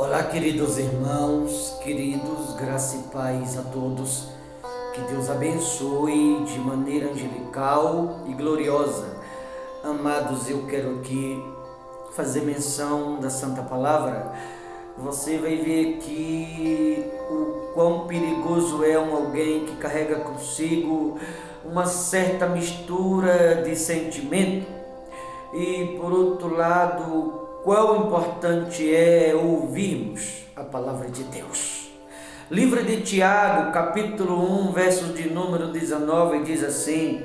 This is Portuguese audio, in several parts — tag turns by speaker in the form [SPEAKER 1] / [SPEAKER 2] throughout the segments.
[SPEAKER 1] Olá, queridos irmãos, queridos, graça e paz a todos. Que Deus abençoe de maneira angelical e gloriosa. Amados, eu quero aqui fazer menção da Santa Palavra. Você vai ver que o quão perigoso é alguém que carrega consigo uma certa mistura de sentimento e, por outro lado, quão importante é ouvirmos a palavra de Deus. Livro de Tiago, capítulo 1, verso de número 19, diz assim: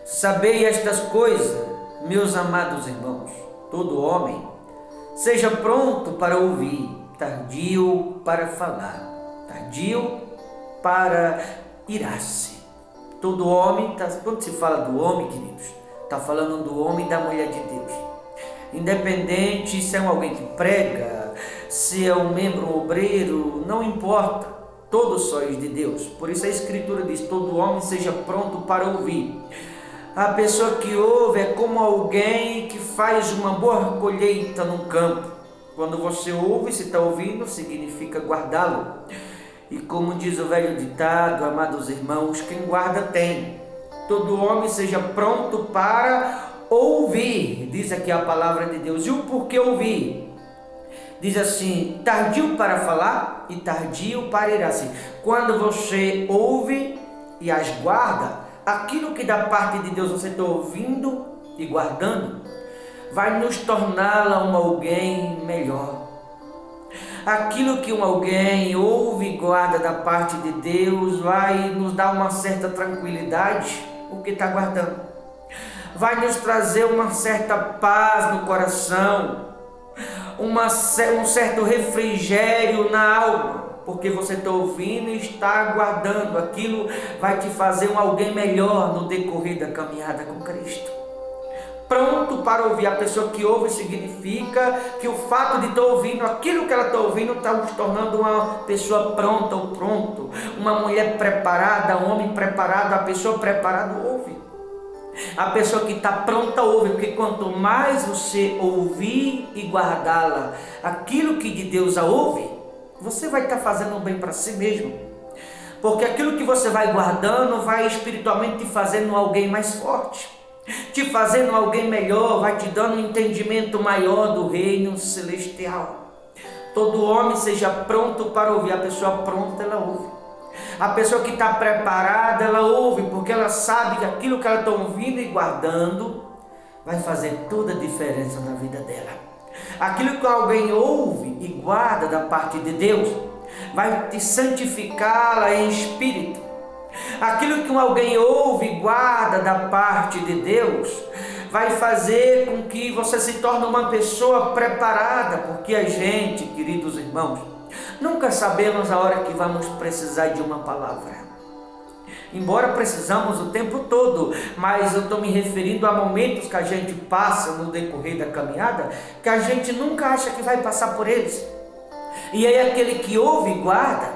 [SPEAKER 1] Sabei estas coisas, meus amados irmãos, todo homem seja pronto para ouvir, tardio para falar, tardio para irar-se. Todo homem, quando se fala do homem, queridos, está falando do homem e da mulher de Deus. Independente se é alguém que prega, se é um membro obreiro, não importa, todos sois de Deus. Por isso a Escritura diz: todo homem seja pronto para ouvir. A pessoa que ouve é como alguém que faz uma boa colheita no campo. Quando você ouve, se está ouvindo, significa guardá-lo. E como diz o velho ditado, amados irmãos, quem guarda tem. Todo homem seja pronto para ouvir, diz aqui a palavra de Deus. E o porquê ouvir? Diz assim: tardio para falar e tardio para irar-se. Quando você ouve e as guarda, aquilo que da parte de Deus você está ouvindo e guardando, vai nos torná-la alguém melhor. Aquilo que alguém ouve e guarda da parte de Deus vai nos dar uma certa tranquilidade, porque está guardando. Vai nos trazer uma certa paz no coração, um certo refrigério na alma, porque você está ouvindo e está aguardando. Aquilo vai te fazer alguém melhor no decorrer da caminhada com Cristo. Pronto para ouvir. A pessoa que ouve significa que o fato de estar ouvindo, aquilo que ela está ouvindo está nos tornando uma pessoa pronta ou pronto, uma mulher preparada, um homem preparado. A pessoa preparada ouve. A pessoa que está pronta ouve, porque quanto mais você ouvir e guardá-la, aquilo que de Deus a ouve, você vai estar fazendo um bem para si mesmo. Porque aquilo que você vai guardando vai espiritualmente te fazendo alguém mais forte, te fazendo alguém melhor, vai te dando um entendimento maior do reino celestial. Todo homem seja pronto para ouvir. A pessoa pronta, ela ouve. A pessoa que está preparada, ela ouve, porque ela sabe que aquilo que ela está ouvindo e guardando vai fazer toda a diferença na vida dela. Aquilo que alguém ouve e guarda da parte de Deus vai te santificá-la em espírito. Aquilo que alguém ouve e guarda da parte de Deus vai fazer com que você se torne uma pessoa preparada, porque a gente, queridos irmãos, nunca sabemos a hora que vamos precisar de uma palavra. Embora precisamos o tempo todo, mas eu estou me referindo a momentos que a gente passa no decorrer da caminhada, que a gente nunca acha que vai passar por eles. E aí aquele que ouve e guarda,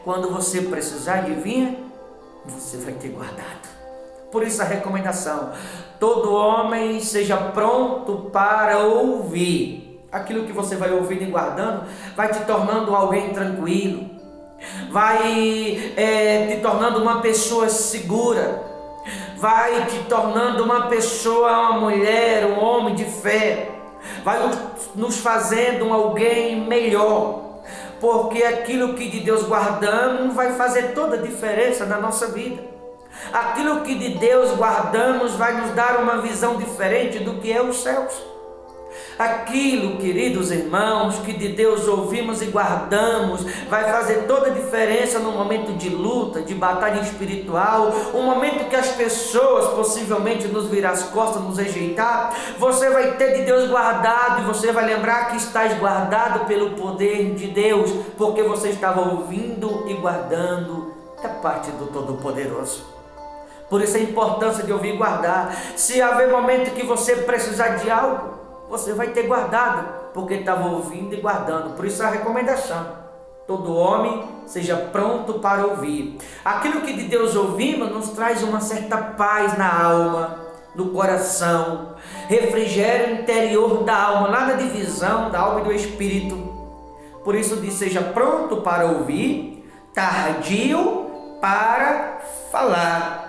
[SPEAKER 1] quando você precisar de vir, você vai ter guardado. Por isso a recomendação: todo homem seja pronto para ouvir. Aquilo que você vai ouvindo e guardando vai te tornando alguém tranquilo, vai te tornando uma pessoa segura, vai te tornando uma pessoa, uma mulher, um homem de fé, vai nos fazendo alguém melhor, porque aquilo que de Deus guardamos vai fazer toda a diferença na nossa vida. Aquilo que de Deus guardamos vai nos dar uma visão diferente do que é os céus. Aquilo, queridos irmãos, que de Deus ouvimos e guardamos vai fazer toda a diferença no momento de luta, de batalha espiritual, um momento que as pessoas possivelmente nos virar as costas, nos rejeitar. Você vai ter de Deus guardado e você vai lembrar que estás guardado pelo poder de Deus, porque você estava ouvindo e guardando da parte do Todo-Poderoso. Por isso a importância de ouvir e guardar. Se haver momento que você precisar de algo, você vai ter guardado, porque estava ouvindo e guardando. Por isso a recomendação: todo homem seja pronto para ouvir. Aquilo que de Deus ouvimos nos traz uma certa paz na alma, no coração, refrigério interior da alma, lá na divisão da alma e do espírito. Por isso diz: seja pronto para ouvir, tardio para falar.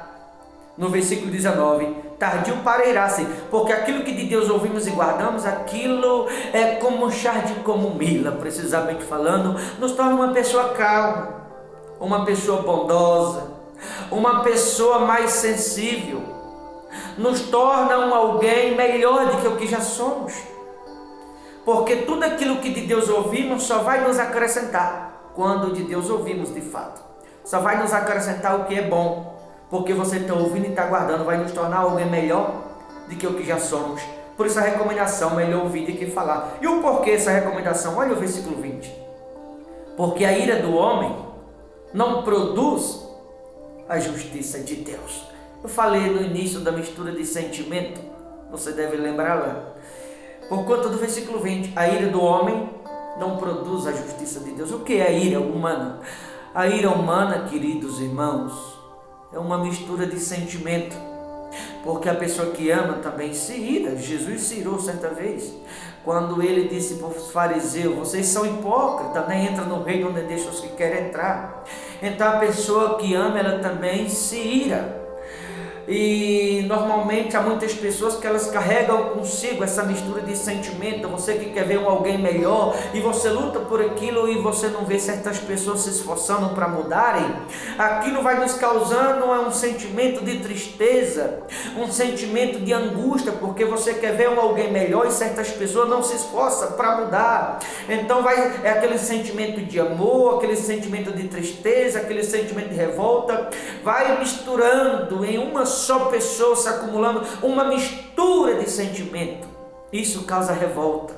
[SPEAKER 1] No versículo 19, tardio para irar-se, porque aquilo que de Deus ouvimos e guardamos, aquilo é como chá de camomila, precisamente falando, nos torna uma pessoa calma, uma pessoa bondosa, uma pessoa mais sensível, nos torna alguém melhor do que o que já somos, porque tudo aquilo que de Deus ouvimos só vai nos acrescentar, quando de Deus ouvimos de fato, só vai nos acrescentar o que é bom, porque você está ouvindo e está guardando, vai nos tornar alguém melhor do que o que já somos. Por isso a recomendação, melhor ouvir do que falar. E o porquê essa recomendação? Olha o versículo 20. Porque a ira do homem não produz a justiça de Deus. Eu falei no início da mistura de sentimento, você deve lembrar lá. Por conta do versículo 20, a ira do homem não produz a justiça de Deus. O que é a ira humana? A ira humana, queridos irmãos, é uma mistura de sentimento, porque a pessoa que ama também se ira. Jesus se irou certa vez, quando ele disse para os fariseus: vocês são hipócritas, nem entram no reino onde deixam os que querem entrar. Então a pessoa que ama, ela também se ira. E normalmente há muitas pessoas que elas carregam consigo essa mistura de sentimento. Você que quer ver alguém melhor e você luta por aquilo e você não vê certas pessoas se esforçando para mudarem, aquilo vai nos causando um sentimento de tristeza, um sentimento de angústia, porque você quer ver alguém melhor e certas pessoas não se esforçam para mudar. Então é aquele sentimento de amor, aquele sentimento de tristeza, aquele sentimento de revolta, vai misturando em uma só pessoa, se acumulando uma mistura de sentimento. Isso causa revolta,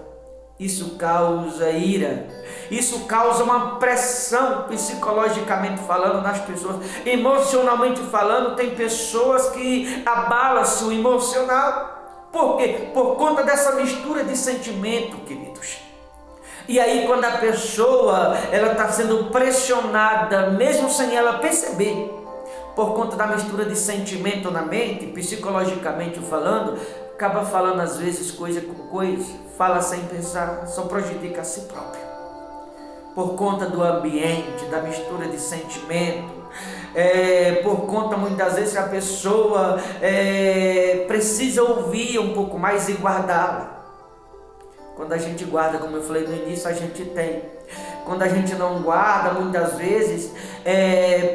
[SPEAKER 1] isso causa ira, isso causa uma pressão psicologicamente falando nas pessoas, emocionalmente falando. Tem pessoas que abalam-se o emocional. Por quê? Por conta dessa mistura de sentimento, queridos. E aí quando a pessoa ela está sendo pressionada, mesmo sem ela perceber, por conta da mistura de sentimento na mente, psicologicamente falando, acaba falando às vezes coisa com coisa, fala sem pensar, só prejudica a si próprio. Por conta do ambiente, da mistura de sentimento, por conta muitas vezes que a pessoa precisa ouvir um pouco mais e guardá-la. Quando a gente guarda, como eu falei no início, a gente tem. Quando a gente não guarda, muitas vezes,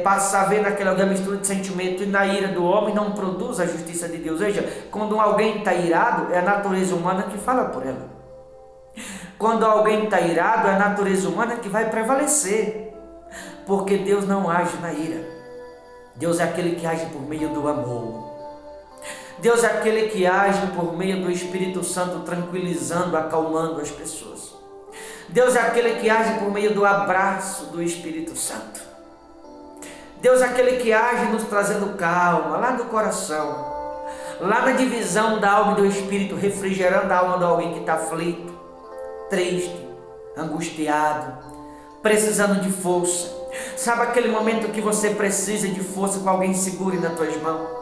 [SPEAKER 1] passa a ver naquela mistura de sentimento, e na ira do homem não produz a justiça de Deus. Veja, quando alguém está irado, é a natureza humana que fala por ela. Quando alguém está irado, é a natureza humana que vai prevalecer, porque Deus não age na ira. Deus é aquele que age por meio do amor. Deus é aquele que age por meio do Espírito Santo, tranquilizando, acalmando as pessoas. Deus é aquele que age por meio do abraço do Espírito Santo. Deus é aquele que age nos trazendo calma, lá do coração, lá na divisão da alma e do Espírito, refrigerando a alma de alguém que está aflito, triste, angustiado, precisando de força. Sabe aquele momento que você precisa de força, com alguém segure nas tuas mãos?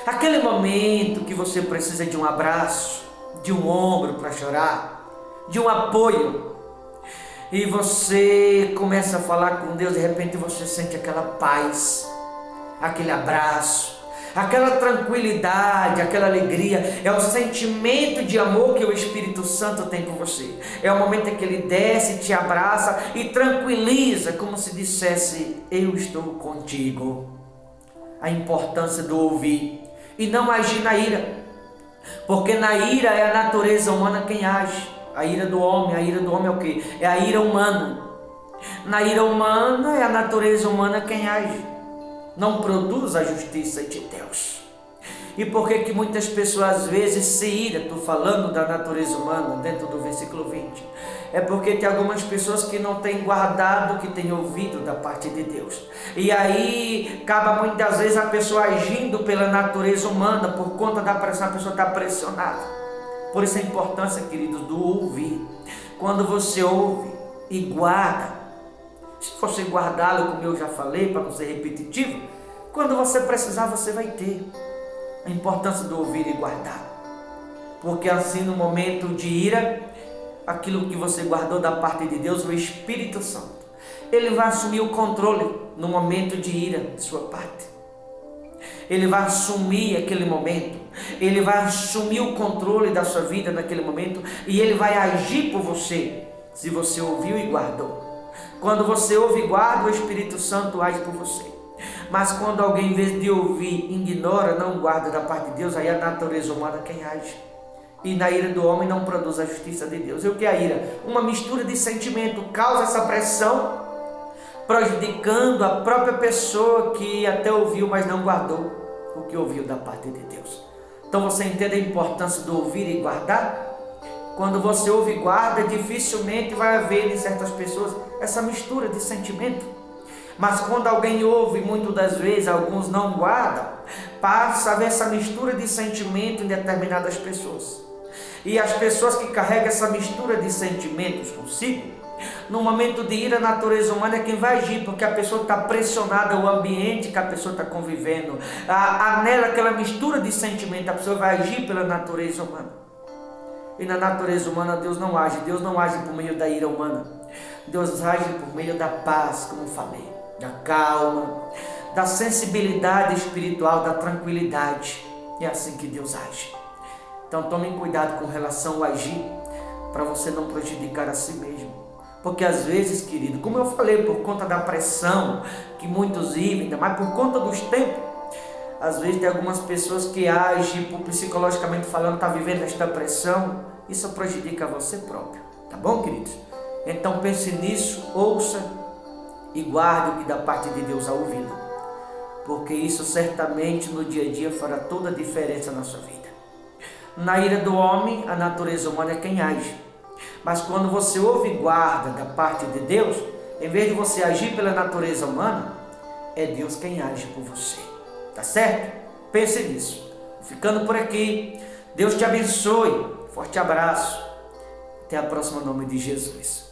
[SPEAKER 1] Aquele momento que você precisa de um abraço, de um ombro para chorar, de um apoio, e você começa a falar com Deus, de repente você sente aquela paz, aquele abraço, aquela tranquilidade, aquela alegria. É o sentimento de amor que o Espírito Santo tem por você. É o momento em que ele desce, te abraça e tranquiliza, como se dissesse: eu estou contigo. A importância do ouvir e não agir na ira, porque na ira é a natureza humana quem age. A ira do homem é o quê? É a ira humana. Na ira humana é a natureza humana quem age, não produz a justiça de Deus. E por que muitas pessoas às vezes se iram? Estou falando da natureza humana dentro do versículo 20. É porque tem algumas pessoas que não têm guardado o que têm ouvido da parte de Deus. E aí acaba muitas vezes a pessoa agindo pela natureza humana, por conta da pressão, a pessoa está pressionada. Por isso a importância, queridos, do ouvir. Quando você ouve e guarda, se você guardá-lo, como eu já falei, para não ser repetitivo, quando você precisar, você vai ter. A importância do ouvir e guardar. Porque assim, no momento de ira, aquilo que você guardou da parte de Deus, o Espírito Santo, ele vai assumir o controle no momento de ira de sua parte. Ele vai assumir aquele momento, ele vai assumir o controle da sua vida naquele momento e ele vai agir por você, se você ouviu e guardou. Quando você ouve e guarda, o Espírito Santo age por você. Mas quando alguém, em vez de ouvir, ignora, não guarda da parte de Deus, aí é a natureza humana quem age. E na ira do homem não produz a justiça de Deus. E o que é a ira? Uma mistura de sentimento causa essa pressão, prejudicando a própria pessoa que até ouviu, mas não guardou o que ouviu da parte de Deus. Então você entende a importância do ouvir e guardar? Quando você ouve e guarda, dificilmente vai haver em certas pessoas essa mistura de sentimento. Mas quando alguém ouve, muitas das vezes, alguns não guardam, passa a haver essa mistura de sentimento em determinadas pessoas. E as pessoas que carregam essa mistura de sentimentos consigo, no momento de ira, a natureza humana é quem vai agir, porque a pessoa está pressionada, o ambiente que a pessoa está convivendo, nela aquela mistura de sentimento, a pessoa vai agir pela natureza humana. E na natureza humana Deus não age por meio da ira humana, Deus age por meio da paz, como falei, da calma, da sensibilidade espiritual, da tranquilidade. É assim que Deus age. Então tomem cuidado com relação ao agir, para você não prejudicar a si mesmo. Porque às vezes, querido, como eu falei, por conta da pressão que muitos vivem, ainda mais por conta dos tempos, às vezes tem algumas pessoas que agem, psicologicamente falando, está vivendo esta pressão, isso prejudica você próprio, tá bom, queridos? Então pense nisso, ouça e guarde o que da parte de Deus há ouvido, porque isso certamente no dia a dia fará toda a diferença na sua vida. Na ira do homem, a natureza humana é quem age. Mas quando você ouve e guarda da parte de Deus, em vez de você agir pela natureza humana, é Deus quem age por você. Tá certo? Pense nisso. Ficando por aqui. Deus te abençoe. Forte abraço. Até a próxima, em nome de Jesus.